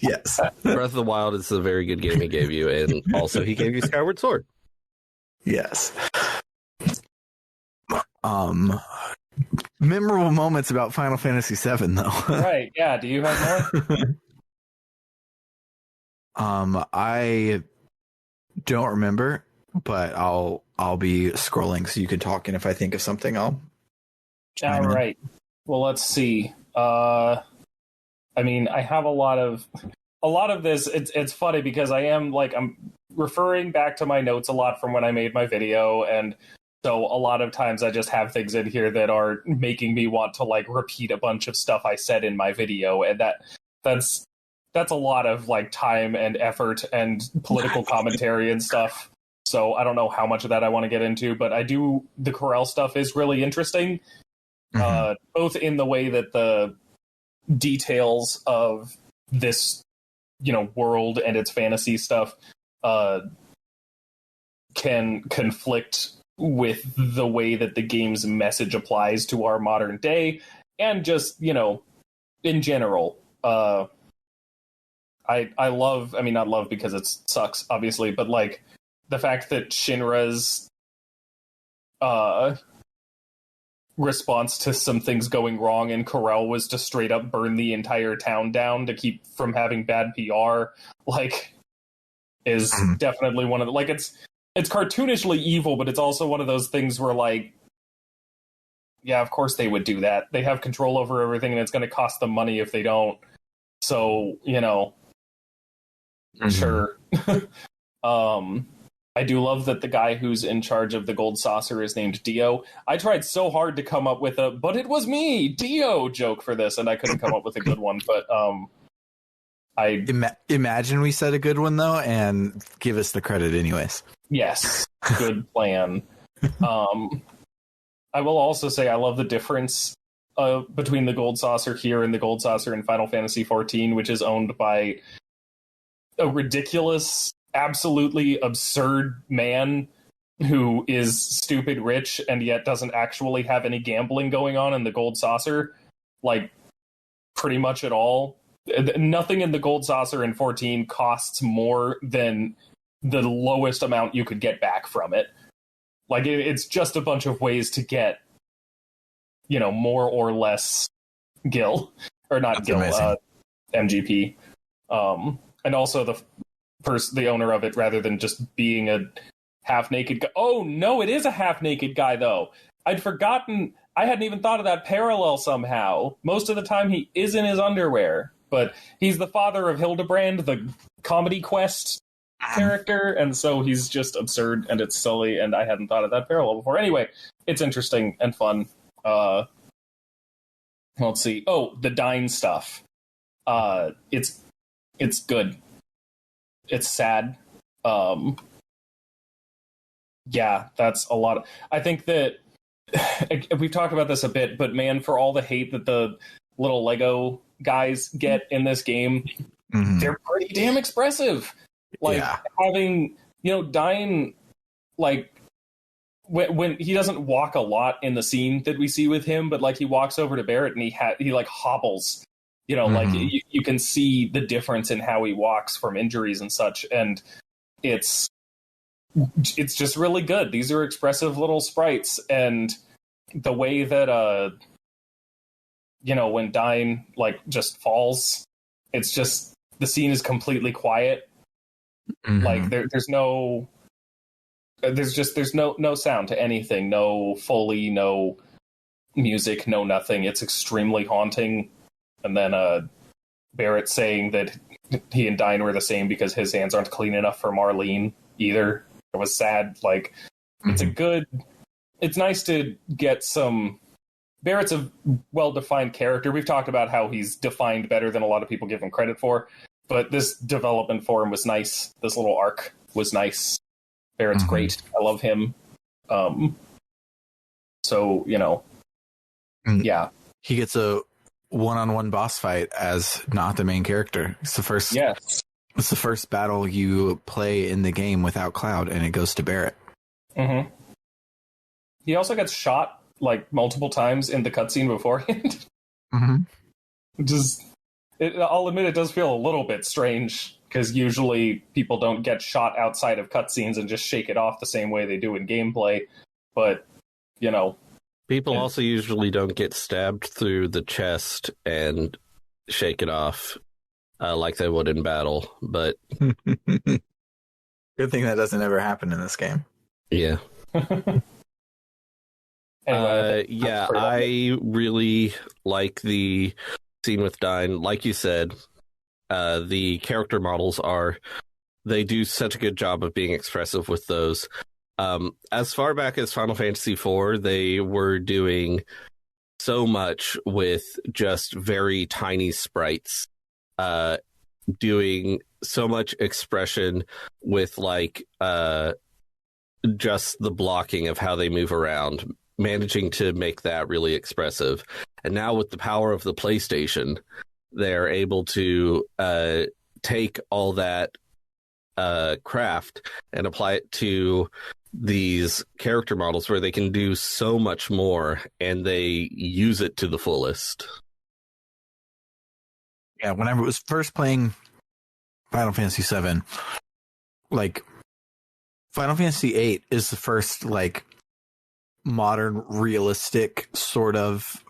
Yes. Breath of the Wild is a very good game he gave you, and also he gave you Skyward Sword. Yes. Memorable moments about Final Fantasy VII, though. Right? Yeah. Do you have more? I don't remember, but I'll be scrolling so you can talk, and if I think of something, I'll. All right. Well, let's see. I mean, I have a lot of this. It's funny because I'm referring back to my notes a lot from when I made my video, and so a lot of times I just have things in here that are making me want to like repeat a bunch of stuff I said in my video, and that's a lot of like time and effort and political commentary and stuff. So I don't know how much of that I want to get into, but the Corel stuff is really interesting, both in the way that the details of this, world and its fantasy stuff can conflict with the way that the game's message applies to our modern day, and just, in general. I love, not love because it sucks, obviously, but like the fact that Shinra's response to some things going wrong in Corel was to straight up burn the entire town down to keep from having bad PR, like, is definitely one of the, like, it's cartoonishly evil, but it's also one of those things where, like, yeah, of course they would do that. They have control over everything, and it's going to cost them money if they don't. So, sure. I do love that the guy who's in charge of the gold saucer is named Dio. I tried so hard to come up with but it was me, Dio joke for this, and I couldn't come up with a good one, but Imagine we said a good one, though, and give us the credit anyways. Yes, good plan. I will also say I love the difference between the gold saucer here and the gold saucer in Final Fantasy XIV, which is owned by a ridiculous, absolutely absurd man who is stupid rich and yet doesn't actually have any gambling going on in the gold saucer, like, pretty much at all. Nothing in the gold saucer in 14 costs more than the lowest amount you could get back from it. Like, it's just a bunch of ways to get, more or less gil, or not gil, MGP. And also the owner of it, rather than just being a half-naked guy. Oh, no, it is a half-naked guy, though. I'd forgotten. I hadn't even thought of that parallel somehow. Most of the time he is in his underwear, but he's the father of Hildebrand, the Comedy Quest character, and so he's just absurd, and it's silly, and I hadn't thought of that parallel before. Anyway, it's interesting and fun. Let's see. Oh, the Dine stuff. It's good. It's sad. Yeah, that's a lot. I think that we've talked about this a bit, but man, for all the hate that the little Lego guys get in this game, they're pretty damn expressive. Like, having, Dine, like, when he doesn't walk a lot in the scene that we see with him, but like he walks over to Barrett and he like hobbles. Like you can see the difference in how he walks from injuries and such, and it's just really good. These are expressive little sprites, and the way that when Dine like just falls, it's just the scene is completely quiet. Like there's no sound to anything, no Foley, no music, no nothing. It's extremely haunting. And then Barrett saying that he and Dine were the same because his hands aren't clean enough for Marlene either. It was sad. Like, it's nice to get some. Barrett's a well-defined character. We've talked about how he's defined better than a lot of people give him credit for. But this development for him was nice. This little arc was nice. Barrett's great. I love him. So, yeah. He gets a one-on-one boss fight as not the main character. It's the first. Yes. It's the first battle you play in the game without Cloud, and it goes to Barrett. Mm-hmm. He also gets shot like multiple times in the cutscene beforehand. Mm-hmm. I'll admit it does feel a little bit strange because usually people don't get shot outside of cutscenes and just shake it off the same way they do in gameplay. But people also usually don't get stabbed through the chest and shake it off like they would in battle. But good thing that doesn't ever happen in this game. Yeah. Anyway, I really like the scene with Dyne. Like you said, the character models they do such a good job of being expressive with those. As far back as Final Fantasy IV, they were doing so much with just very tiny sprites, doing so much expression with just the blocking of how they move around, managing to make that really expressive. And now with the power of the PlayStation, they're able to take all that craft and apply it to these character models where they can do so much more and they use it to the fullest. Yeah, when I was first playing Final Fantasy VII, Final Fantasy VIII is the first modern realistic sort of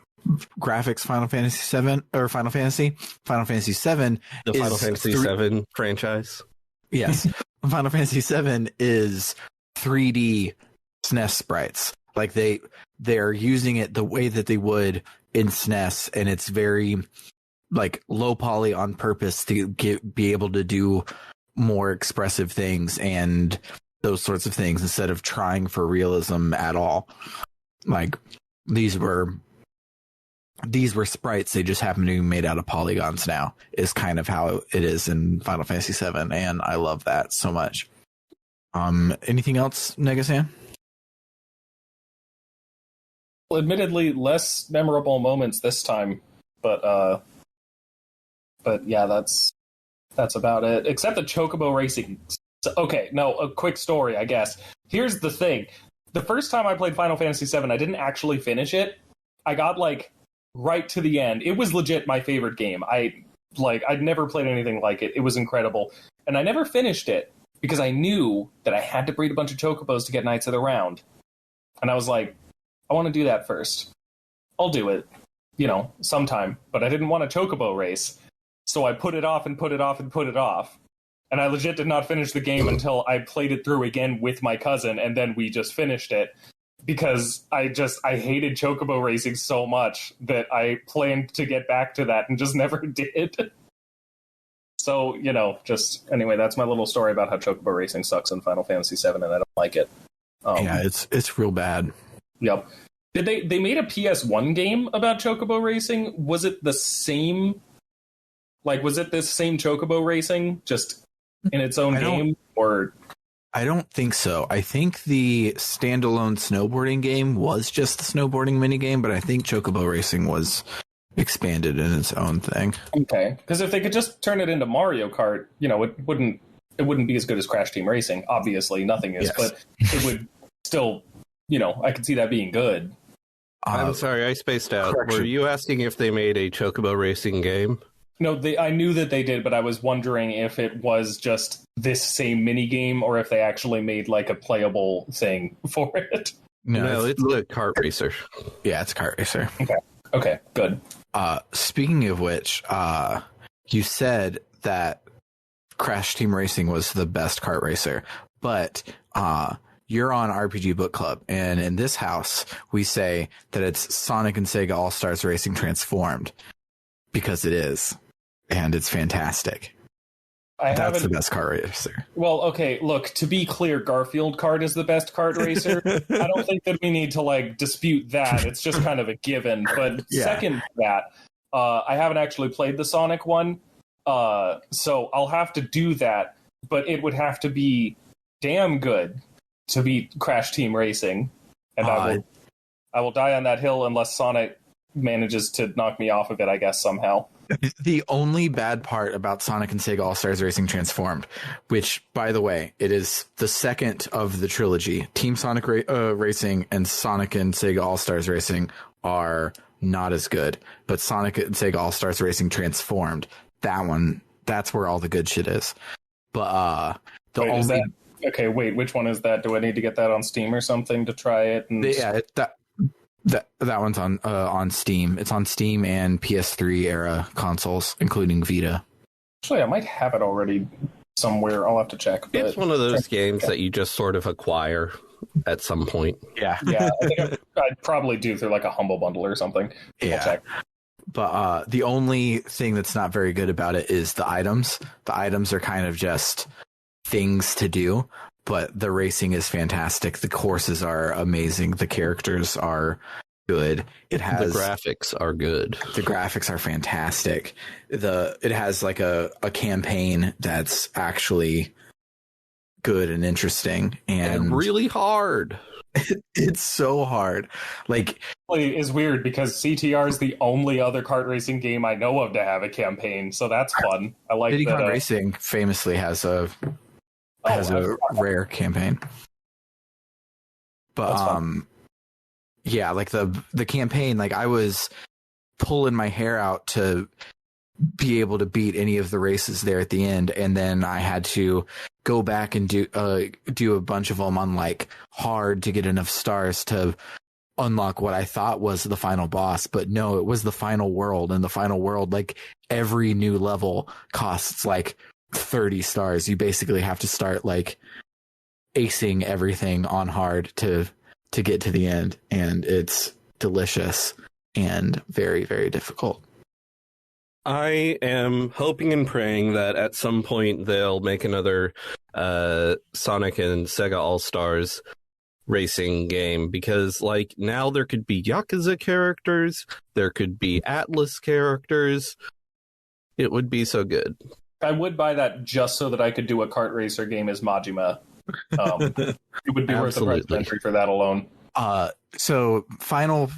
graphics Final Fantasy VII or Final Fantasy. Final Fantasy VII the Final Fantasy VII franchise. Yes. Final Fantasy VII is 3D SNES sprites. They're using it the way that they would in SNES, and it's very low poly on purpose to be able to do more expressive things and those sorts of things instead of trying for realism at all. These were sprites, they just happen to be made out of polygons now, is kind of how it is in Final Fantasy VII, and I love that so much. Anything else, Negasan? Well, admittedly, less memorable moments this time, but yeah, that's about it. Except the chocobo racing. Okay, no, a quick story, I guess. Here's the thing: the first time I played Final Fantasy VII, I didn't actually finish it. I got right to the end. It was legit my favorite game. I'd never played anything like it. It was incredible, and I never finished it because I knew that I had to breed a bunch of chocobos to get Knights of the Round. And I was like, I want to do that first. I'll do it, sometime. But I didn't want a chocobo race. So I put it off and put it off and put it off. And I legit did not finish the game until I played it through again with my cousin, and then we just finished it. Because I hated chocobo racing so much that I planned to get back to that and just never did. So, anyway, that's my little story about how chocobo racing sucks in Final Fantasy VII, and I don't like it. Yeah, it's real bad. Yep. Did they made a PS1 game about chocobo racing? Was it the same? Was it this same chocobo racing, just in its own game? Or I don't think so. I think the standalone snowboarding game was just the snowboarding minigame, but I think chocobo racing was expanded in its own thing. Okay, because if they could just turn it into Mario Kart, it wouldn't be as good as Crash Team Racing. Obviously, nothing is, yes. But it would still, I could see that being good. I'm sorry, I spaced out. Correction. Were you asking if they made a chocobo racing game? No, I knew that they did, but I was wondering if it was just this same mini game or if they actually made a playable thing for it. No, it's a kart racer. Yeah, it's a kart racer. Okay, good. Speaking of which, you said that Crash Team Racing was the best kart racer, but you're on RPG Book Club, and in this house, we say that it's Sonic and Sega All-Stars Racing Transformed, because it is, and it's fantastic. That's the best kart racer. Well, okay, look, to be clear, Garfield Kart is the best kart racer. I don't think that we need to dispute that. It's just kind of a given. But yeah. Second to that, I haven't actually played the Sonic one, so I'll have to do that. But it would have to be damn good to beat Crash Team Racing, and I will die on that hill unless Sonic manages to knock me off of it, I guess, somehow. The only bad part about Sonic and Sega All-Stars Racing Transformed, which, by the way, it is the second of the trilogy. Team Sonic Racing and Sonic and Sega All-Stars Racing are not as good, but Sonic and Sega All-Stars Racing Transformed, that's where all the good shit is. But okay, wait, which one is that? Do I need to get that on Steam or something to try it? That one's on Steam. It's on Steam and PS3 era consoles, including Vita. Actually, I might have it already somewhere. I'll have to check. But it's one of those games that you just sort of acquire at some point. Yeah. Yeah, I think I'd probably do through like a Humble Bundle or something. Yeah. I'll check. But the only thing that's not very good about it is the items. The items are kind of just things to do, but the racing is fantastic. The courses are amazing. The characters are good. The graphics are good. The graphics are fantastic. It has like a campaign that's actually good and interesting and really hard. It's so hard. Like, is weird because CTR is the only other kart racing game I know of to have a campaign, so that's fun. I like Diddy that. Kong Racing famously has a rare campaign. But yeah, like the campaign, like I was pulling my hair out to be able to beat any of the races there at the end, and then I had to go back and do a bunch of them on like hard to get enough stars to unlock what I thought was the final boss, but no, it was the final world. And the final world, like every new level costs like 30 stars. You basically have to start like acing everything on hard to get to the end, and it's delicious and very, very difficult. I am hoping and praying that at some point they'll make another Sonic and Sega All-Stars racing game, because like now there could be Yakuza characters, there could be Atlas characters. It would be so good. I would buy that just so that I could do a kart racer game as Majima. It would be worth the price of entry for that alone. So final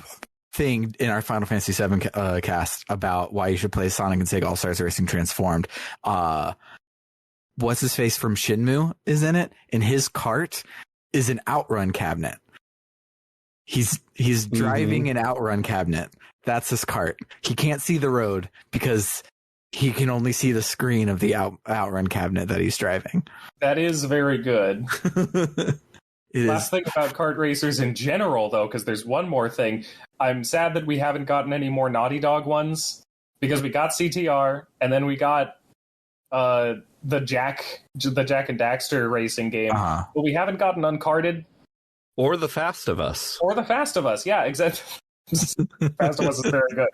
thing in our Final Fantasy VII cast about why you should play Sonic and Sega All-Stars Racing Transformed. What's his face from Shenmue is in it, and his kart is an outrun cabinet. He's driving an outrun cabinet. That's his kart. He can't see the road because he can only see the screen of the outrun cabinet that he's driving. That is very good. Last thing about kart racers in general, though, because there's one more thing. I'm sad that we haven't gotten any more Naughty Dog ones, because we got CTR, and then we got the Jack and Daxter racing game, but we haven't gotten Uncarded. Or The Fast of Us. Yeah, exactly. Fast of Us is very good.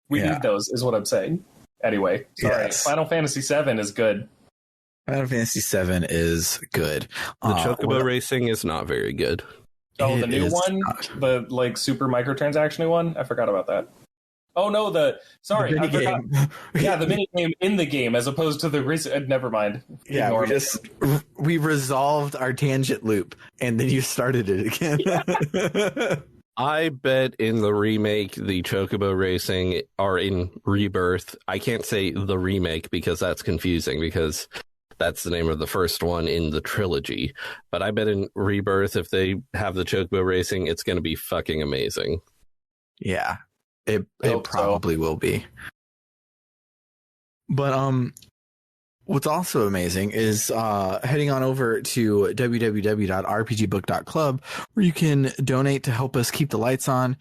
We need those, is what I'm saying. Anyway, sorry. Yes. Final Fantasy VII is good. Final Fantasy VII is good. The Chocobo racing is not very good. Oh, the new one? Not. The like super microtransaction one? I forgot about that. Oh no, I forgot. Yeah, the mini game in the game as opposed to the never mind. Yeah, we resolved our tangent loop and then you started it again. Yeah. I bet in the remake, the Chocobo racing are in Rebirth. I can't say the remake because that's confusing, because that's the name of the first one in the trilogy. But I bet in Rebirth, if they have the Chocobo racing, it's going to be fucking amazing. Yeah, it probably will be. But what's also amazing is heading on over to www.rpgbook.club, where you can donate to help us keep the lights on,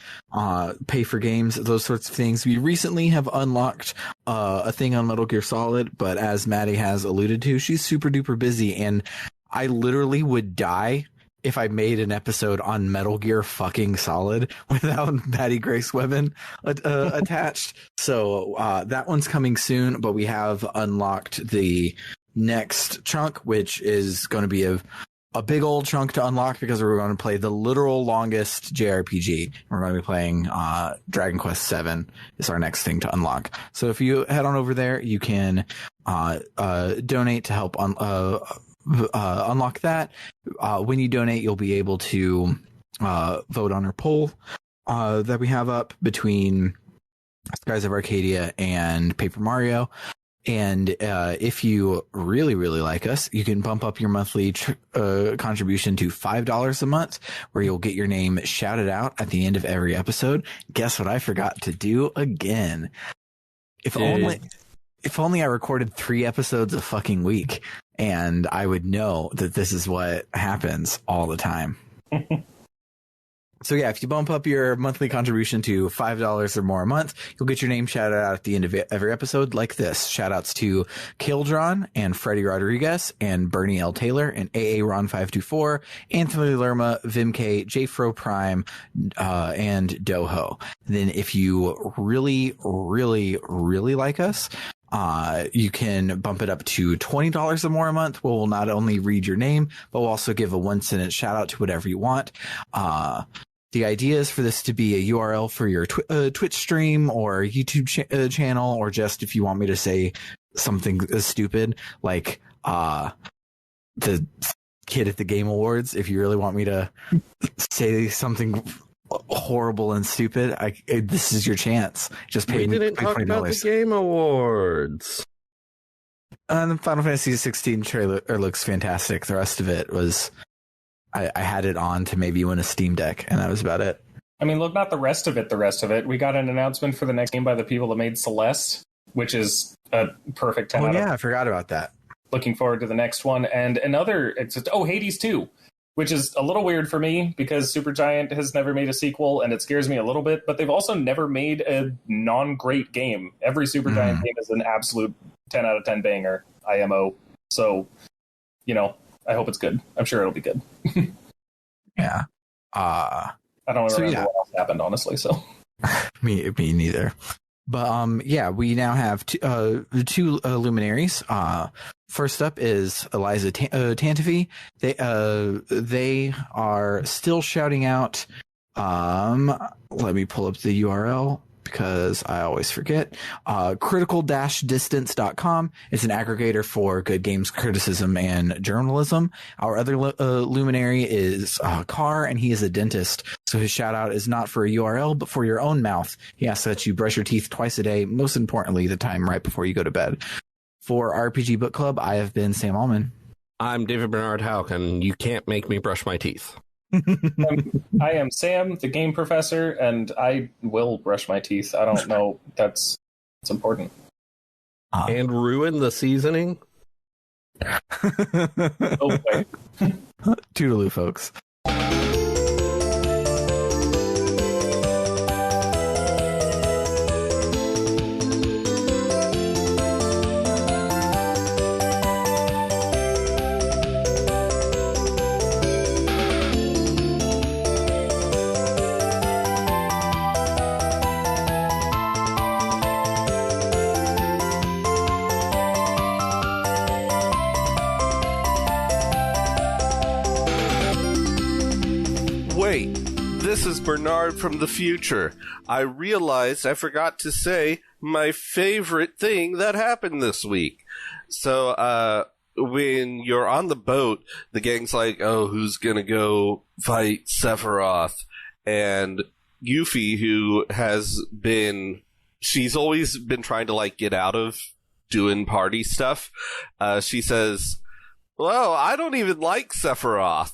pay for games, those sorts of things. We recently have unlocked a thing on Metal Gear Solid, but as Maddie has alluded to, she's super duper busy, and I literally would die if I made an episode on Metal Gear fucking Solid without Maddie Grace Webbin attached. So that one's coming soon, but we have unlocked the next chunk, which is going to be a big old chunk to unlock, because we're going to play the literal longest JRPG. We're going to be playing Dragon Quest VII is our next thing to unlock. So if you head on over there, you can donate to help unlock that. When you donate, you'll be able to vote on our poll that we have up between Skies of Arcadia and Paper Mario. And if you really, really like us, you can bump up your monthly contribution to $5 a month, where you'll get your name shouted out at the end of every episode. Guess what I forgot to do again? If only I recorded 3 episodes a fucking week, and I would know that this is what happens all the time. So yeah, if you bump up your monthly contribution to $5 or more a month, you'll get your name shouted out at the end of every episode like this. Shout outs to Kildron and Freddie Rodriguez and Bernie L. Taylor and AA Ron524, Anthony Lerma, Vimk, JFro Prime, and Doho. Then if you really, really, really like us, you can bump it up to $20 or more a month. We'll not only read your name, but we'll also give a 1-sentence shout out to whatever you want. The idea is for this to be a URL for your Twitch stream or YouTube channel, or just if you want me to say something stupid like the kid at the Game Awards. If you really want me to say something horrible and stupid, this is your chance. Just pay me. We didn't talk about the Game Awards. The Final Fantasy 16 trailer looks fantastic. The rest of it was, I had it on to maybe win a Steam Deck, and that was about it. I mean, look, not the rest of it. We got an announcement for the next game by the people that made Celeste, which is a perfect 10 out of 10. I forgot about that. Looking forward to the next one. And another, Hades 2, which is a little weird for me because Supergiant has never made a sequel, and it scares me a little bit, but they've also never made a non-great game. Every Supergiant game is an absolute 10 out of 10 banger, IMO. So, I hope it's good. I'm sure it'll be good. Yeah. I don't remember what else happened, honestly. So me neither. But we now have two luminaries. First up is Eliza Tantafi. They are still shouting out. Let me pull up the URL because I always forget. Critical-distance.com is an aggregator for good games criticism and journalism. Our other luminary is Carr, and he is a dentist. So his shout out is not for a URL, but for your own mouth. He asks that you brush your teeth twice a day, most importantly, the time right before you go to bed. For RPG Book Club, I have been Sam Allman. I'm David Bernard Houck, and you can't make me brush my teeth. I am Sam, the game professor, and I will brush my teeth. I don't know. That's important. And ruin the seasoning? Oh, wait. Toodaloo, folks. Wait, this is Bernard from the future. I realized I forgot to say my favorite thing that happened this week. So, when you're on the boat, the gang's like, oh, who's gonna go fight Sephiroth? And Yuffie, who she's always been trying to, get out of doing party stuff, she says, well, I don't even like Sephiroth.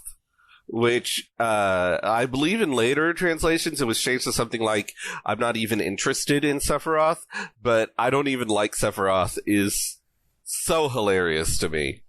Which, I believe in later translations, it was changed to something like, I'm not even interested in Sephiroth, but I don't even like Sephiroth is so hilarious to me.